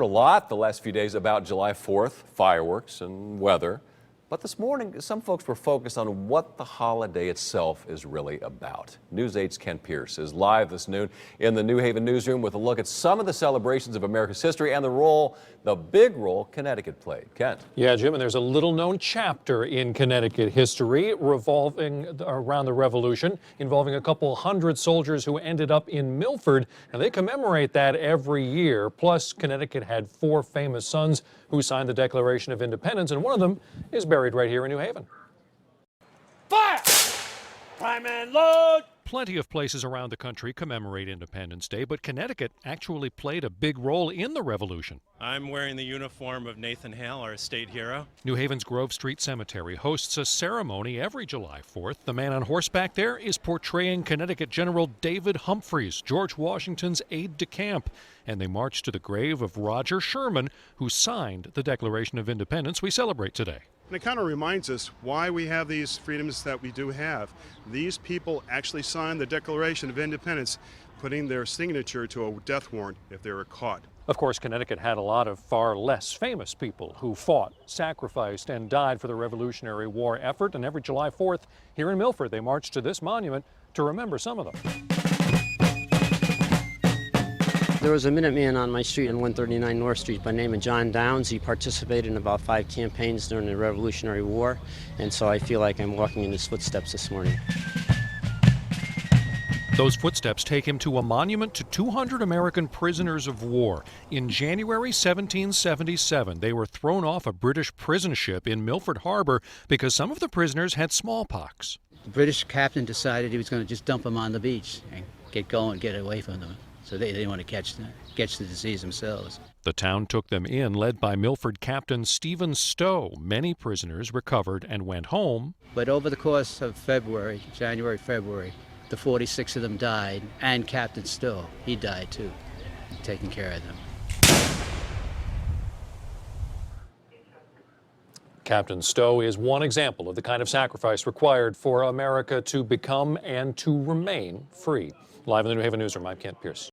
A lot the last few days about July 4th, fireworks and weather. But this morning, some folks were focused on what the holiday itself is really about. News 8's Ken Pierce is live this noon in the New Haven newsroom with a look at some of the celebrations of America's history and the big role Connecticut played. Ken. Yeah, Jim, and there's a little-known chapter in Connecticut history revolving around the Revolution, involving a couple hundred soldiers who ended up in Milford, and they commemorate that every year. Plus, Connecticut had 4 famous sons who signed the Declaration of Independence, and one of them is buried right here in New Haven. Fire! Prime and load! Plenty of places around the country commemorate Independence Day, but Connecticut actually played a big role in the Revolution. I'm wearing the uniform of Nathan Hale, our state hero. New Haven's Grove Street Cemetery hosts a ceremony every July 4th. The man on horseback there is portraying Connecticut General David Humphreys, George Washington's aide-de-camp. And they march to the grave of Roger Sherman, who signed the Declaration of Independence we celebrate today. And it kind of reminds us why we have these freedoms that we do have. These people actually signed the Declaration of Independence, putting their signature to a death warrant if they were caught. Of course, Connecticut had a lot of far less famous people who fought, sacrificed, and died for the Revolutionary War effort. And every July 4th, here in Milford, they march to this monument to remember some of them. There was a Minuteman on my street on 139 North Street by name of John Downs. He participated in about 5 campaigns during the Revolutionary War, and so I feel like I'm walking in his footsteps this morning. Those footsteps take him to a monument to 200 American prisoners of war. In January 1777, they were thrown off a British prison ship in Milford Harbor because some of the prisoners had smallpox. The British captain decided he was going to just dump them on the beach and get away from them. So they didn't want to catch the disease themselves. The town took them in, led by Milford Captain Stephen Stowe. Many prisoners recovered and went home. But over the course of January, February, the 46 of them died, and Captain Stowe, he died too, taking care of them. Captain Stowe is one example of the kind of sacrifice required for America to become and to remain free. Live in the New Haven newsroom, I'm Kent Pierce.